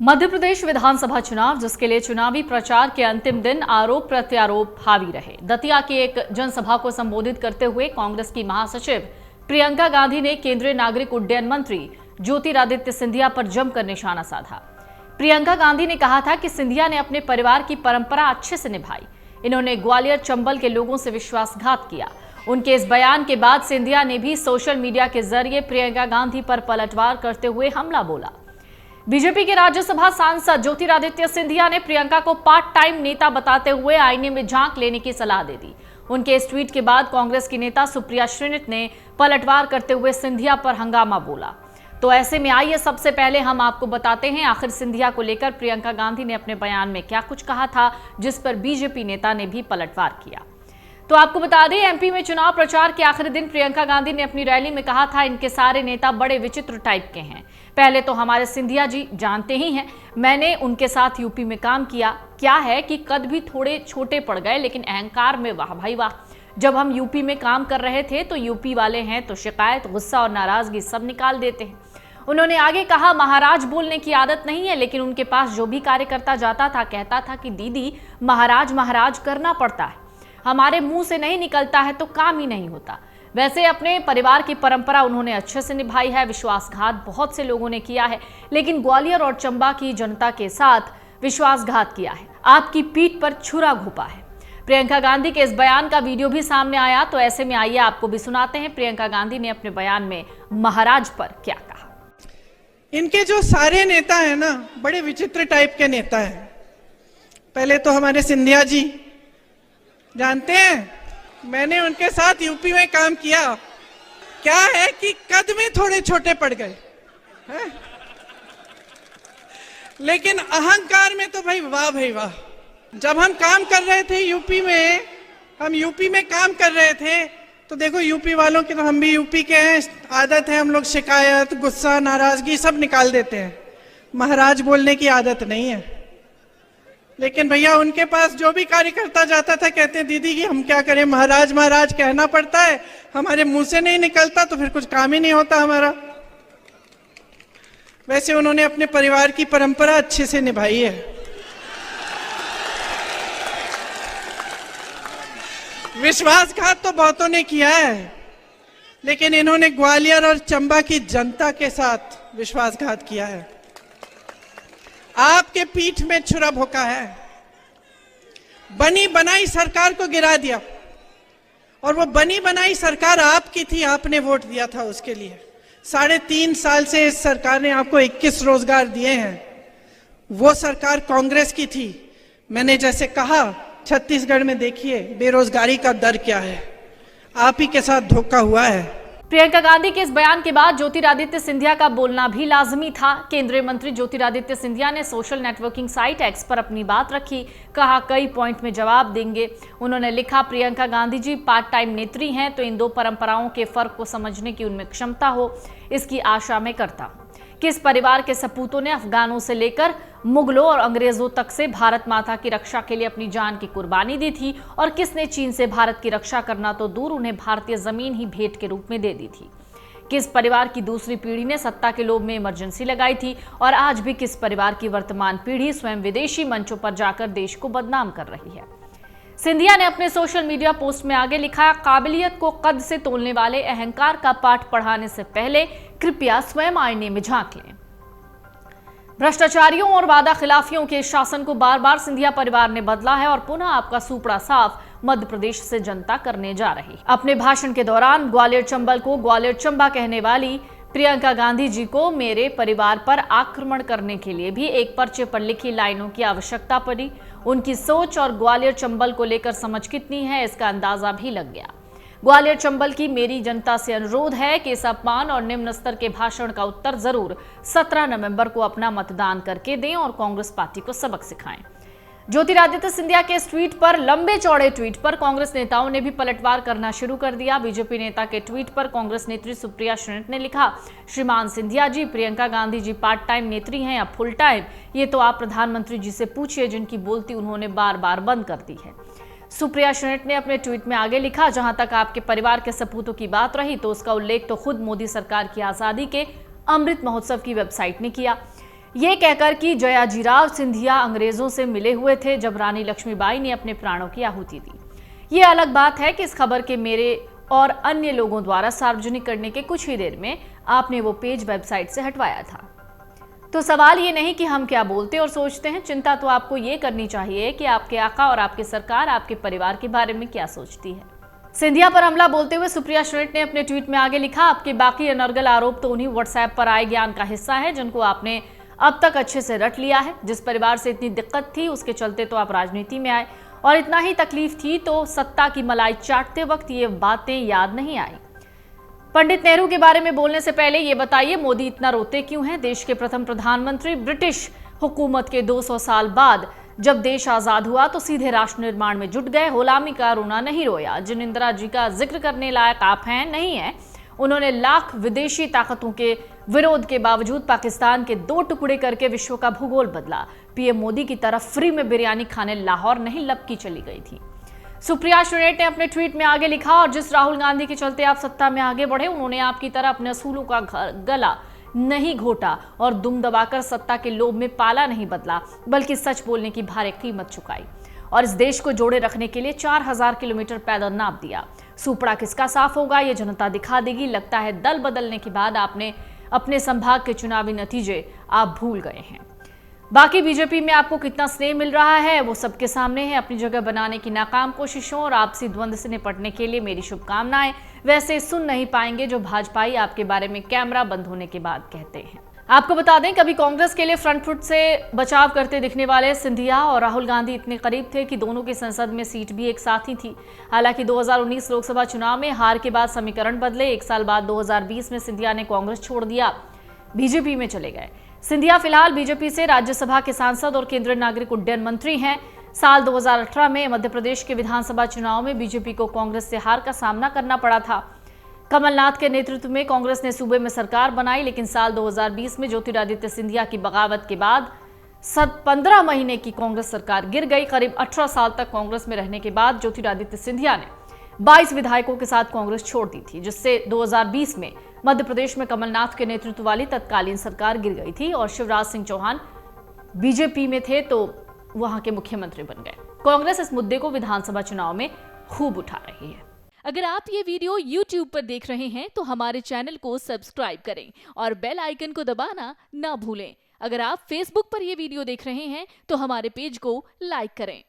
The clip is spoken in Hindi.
मध्य प्रदेश विधानसभा चुनाव, जिसके लिए चुनावी प्रचार के अंतिम दिन आरोप प्रत्यारोप हावी रहे। दतिया की एक जनसभा को संबोधित करते हुए कांग्रेस की महासचिव प्रियंका गांधी ने केंद्रीय नागरिक उड्डयन मंत्री ज्योतिरादित्य सिंधिया पर जमकर निशाना साधा। प्रियंका गांधी ने कहा था कि सिंधिया ने अपने परिवार की परंपरा अच्छे से निभाई। इन्होंने ग्वालियर चंबल के लोगों से विश्वासघात किया। उनके इस बयान के बाद सिंधिया ने भी सोशल मीडिया के जरिए प्रियंका गांधी पर पलटवार करते हुए हमला बोला। बीजेपी के राज्यसभा सांसद ज्योतिरादित्य सिंधिया ने प्रियंका को पार्ट टाइम नेता बताते हुए आईने में झांक लेने की सलाह दे दी। उनके इस ट्वीट के बाद कांग्रेस की नेता सुप्रिया श्रीनित ने पलटवार करते हुए सिंधिया पर हंगामा बोला। तो ऐसे में आइए सबसे पहले हम आपको बताते हैं आखिर सिंधिया को लेकर प्रियंका गांधी ने अपने बयान में क्या कुछ कहा था, जिस पर बीजेपी नेता ने भी पलटवार किया। तो आपको बता दें, एमपी में चुनाव प्रचार के आखिरी दिन प्रियंका गांधी ने अपनी रैली में कहा था, इनके सारे नेता बड़े विचित्र टाइप के हैं। पहले तो हमारे सिंधिया जी जानते ही हैं, मैंने उनके साथ यूपी में काम किया। क्या है कि कद भी थोड़े छोटे पड़ गए, लेकिन अहंकार में वाह भाई वाह। जब हम यूपी में काम कर रहे थे तो यूपी वाले हैं तो शिकायत, गुस्सा और नाराजगी सब निकाल देते हैं। उन्होंने आगे कहा, महाराज बोलने की आदत नहीं है, लेकिन उनके पास जो भी कार्यकर्ता जाता था कहता था कि दीदी महाराज महाराज करना पड़ता है, हमारे मुंह से नहीं निकलता है तो काम ही नहीं होता। वैसे अपने परिवार की परंपरा उन्होंने अच्छे से निभाई है। विश्वासघात बहुत से लोगों ने किया है, लेकिन ग्वालियर और चंबा की जनता के साथ विश्वासघात किया है, आपकी पीठ पर छुरा घोंपा है। प्रियंका गांधी के इस बयान का वीडियो भी सामने आया, तो ऐसे में आइए आपको भी सुनाते हैं प्रियंका गांधी ने अपने बयान में महाराज पर क्या कहा। इनके जो सारे नेता हैं ना, बड़े विचित्र टाइप के नेता हैं। पहले तो हमारे सिंधिया जी जानते हैं, मैंने उनके साथ यूपी में काम किया। क्या है कि कद में थोड़े छोटे पड़ गए हैं? लेकिन अहंकार में तो भाई वाह। जब हम काम कर रहे थे यूपी में काम कर रहे थे तो देखो, यूपी वालों की तो हम भी यूपी के हैं, आदत है हम लोग शिकायत, गुस्सा, नाराजगी सब निकाल देते हैं। महाराज बोलने की आदत नहीं है। लेकिन भैया उनके पास जो भी कार्यकर्ता जाता था कहते दीदी कि हम क्या करें, महाराज महाराज कहना पड़ता है, हमारे मुंह से नहीं निकलता तो फिर कुछ काम ही नहीं होता हमारा। वैसे उन्होंने अपने परिवार की परंपरा अच्छे से निभाई है। विश्वासघात तो बहुतों ने किया है, लेकिन इन्होंने ग्वालियर और चंबा की जनता के साथ विश्वासघात किया है। आपके पीठ में छुरा भोंका है, बनी बनाई सरकार को गिरा दिया, और वो बनी बनाई सरकार आपकी थी, आपने वोट दिया था उसके लिए। 3.5 साल से इस सरकार ने आपको 21 रोजगार दिए हैं। वो सरकार कांग्रेस की थी। मैंने जैसे कहा, छत्तीसगढ़ में देखिए बेरोजगारी का दर क्या है, आप ही के साथ धोखा हुआ है। प्रियंका गांधी के इस बयान के बाद ज्योतिरादित्य सिंधिया का बोलना भी लाजमी था। केंद्रीय मंत्री ज्योतिरादित्य सिंधिया ने सोशल नेटवर्किंग साइट एक्स पर अपनी बात रखी, कहा कई पॉइंट में जवाब देंगे। उन्होंने लिखा, प्रियंका गांधी जी पार्ट टाइम नेत्री हैं, तो इन दो परंपराओं के फर्क को समझने की उनमें क्षमता हो, इसकी आशा मैं करता हूं। किस परिवार के सपूतों ने अफगानों से लेकर मुगलों और अंग्रेजों तक से भारत माता की रक्षा के लिए अपनी जान की कुर्बानी दी थी, और किसने चीन से भारत की रक्षा करना तो दूर, उन्हें भारतीय जमीन ही भेंट के रूप में दे दी थी। किस परिवार की दूसरी पीढ़ी ने सत्ता के लोभ में इमरजेंसी लगाई थी, और आज भी किस परिवार की वर्तमान पीढ़ी स्वयं विदेशी मंचों पर जाकर देश को बदनाम कर रही है। सिंधिया ने अपने सोशल मीडिया पोस्ट में आगे लिखा, काबिलियत को कद से तोलने वाले अहंकार का पाठ पढ़ाने से पहले कृपया स्वयं आईने में झांक लें। भ्रष्टाचारियों और वादा खिलाफियों के शासन को बार बार सिंधिया परिवार ने बदला है, और पुनः आपका सुपड़ा साफ मध्य प्रदेश से जनता करने जा रही। अपने भाषण के दौरान ग्वालियर चंबल को ग्वालियर चंबा कहने वाली प्रियंका गांधी जी को मेरे परिवार पर आक्रमण करने के लिए भी एक पर्चे पर लिखी लाइनों की आवश्यकता पड़ी। उनकी सोच और ग्वालियर चंबल को लेकर समझ कितनी है, इसका अंदाजा भी लग गया। ग्वालियर चंबल की मेरी जनता से अनुरोध है कि इस अपमान और निम्न स्तर के भाषण का उत्तर जरूर 17 नवंबर को अपना मतदान करके दें और कांग्रेस पार्टी को सबक सिखाएं। ज्योतिरादित्य सिंधिया के इस ट्वीट पर, लंबे चौड़े ट्वीट पर कांग्रेस नेताओं ने भी पलटवार करना शुरू कर दिया। बीजेपी नेता के ट्वीट पर कांग्रेस नेत्री सुप्रिया श्रीनित ने लिखा, श्रीमान सिंधिया जी, प्रियंका गांधी जी पार्ट टाइम नेत्री हैं या फुल टाइम, ये तो आप प्रधानमंत्री जी से पूछिए, जिनकी बोलती उन्होंने बार बार बंद कर दी है। सुप्रिया श्रीनित ने अपने ट्वीट में आगे लिखा, जहां तक आपके परिवार के सपूतों की बात रही तो उसका उल्लेख तो खुद मोदी सरकार की आजादी के अमृत महोत्सव की वेबसाइट ने किया। ये कहकर कि जयाजीराव सिंधिया अंग्रेजों से मिले हुए थे जब रानी लक्ष्मीबाई ने अपने प्राणों की आहुति दी। ये अलग बात है कि इस खबर के मेरे और अन्य लोगों द्वारा सार्वजनिक करने के कुछ ही देर में आपने वो पेज वेबसाइट से हटवाया था। तो सवाल ये नहीं कि हम क्या बोलते और सोचते हैं, चिंता तो आपको ये करनी चाहिए कि आपके आका और आपकी सरकार आपके परिवार के बारे में क्या सोचती है। सिंधिया पर हमला बोलते हुए सुप्रिया श्रेष्ठ ने अपने ट्वीट में आगे लिखा, आपके बाकी अनर्गल आरोप तो उन्हीं व्हाट्सएप पर आए ज्ञान का हिस्सा है जिनको आपने अब तक अच्छे से रट लिया है। जिस परिवार से इतनी दिक्कत थी उसके चलते तो आप राजनीति में आए, और इतना ही तकलीफ थी तो सत्ता की मलाई चाटते वक्त ये बातें याद नहीं आई। पंडित नेहरू के बारे में बोलने से पहले ये बताइए, मोदी इतना रोते क्यों हैं? देश के प्रथम प्रधानमंत्री ब्रिटिश हुकूमत के 200 साल बाद जब देश आजाद हुआ तो सीधे राष्ट्र निर्माण में जुट गए। गुलामी का रोना नहीं रोया। जिन इंदिरा जी का जिक्र करने लायक आप हैं नहीं है, उन्होंने लाख विदेशी ताकतों के विरोध के बावजूद पाकिस्तान के 2 टुकड़े करके विश्व का भूगोल बदला। पीएम मोदी की तरफ फ्री में बिरयानी खाने लाहौर नहीं लपकी चली गई थी। सुप्रिया श्रेष्ठ ने अपने ट्वीट में आगे लिखा, और जिस राहुल गांधी के चलते आप सत्ता में आगे बढ़े, उन्होंने आपकी तरह अपने असूलों का गला नहीं घोटा और दुम दबाकर सत्ता के लोभ में पाला नहीं बदला, बल्कि सच बोलने की भारी कीमत चुकाई और इस देश को जोड़े रखने के लिए 4000 किलोमीटर पैदल नाप दिया। सुपड़ा किसका साफ होगा ये जनता दिखा देगी। लगता है दल बदलने के बाद आपने अपने संभाग के चुनावी नतीजे आप भूल गए हैं। बाकी बीजेपी में आपको कितना स्नेह मिल रहा है वो सबके सामने है। अपनी जगह बनाने की नाकाम कोशिशों और आपसी द्वंद्व से निपटने के लिए मेरी शुभकामनाएं। वैसे सुन नहीं पाएंगे जो भाजपाई आपके बारे में कैमरा बंद होने के बाद कहते हैं। आपको बता दें, कभी कांग्रेस के लिए फ्रंट फुट से बचाव करते दिखने वाले सिंधिया और राहुल गांधी इतने करीब थे कि दोनों की संसद में सीट भी एक साथ ही थी। हालांकि 2019 लोकसभा चुनाव में हार के बाद समीकरण बदले। 1 साल बाद 2020 में सिंधिया ने कांग्रेस छोड़ दिया, बीजेपी में चले गए। सिंधिया फिलहाल बीजेपी से राज्यसभा के सांसद और केंद्रीय नागरिक उड्डयन मंत्री हैं। साल 2018 में मध्य प्रदेश के विधानसभा चुनाव में बीजेपी को कांग्रेस से हार का सामना करना पड़ा था। कमलनाथ के नेतृत्व में कांग्रेस ने सूबे में सरकार बनाई, लेकिन साल 2020 में ज्योतिरादित्य सिंधिया की बगावत के बाद 15 महीने की कांग्रेस सरकार गिर गई। करीब 18 साल तक कांग्रेस में रहने के बाद ज्योतिरादित्य सिंधिया ने 22 विधायकों के साथ कांग्रेस छोड़ दी थी, जिससे 2020 में मध्य प्रदेश में कमलनाथ के नेतृत्व वाली तत्कालीन सरकार गिर गई थी और शिवराज सिंह चौहान बीजेपी में थे तो वहां के मुख्यमंत्री बन गए। कांग्रेस इस मुद्दे को विधानसभा चुनाव में खूब उठा रही है। अगर आप ये वीडियो YouTube पर देख रहे हैं तो हमारे चैनल को सब्सक्राइब करें और बेल आइकन को दबाना ना भूलें। अगर आप Facebook पर ये वीडियो देख रहे हैं तो हमारे पेज को लाइक करें।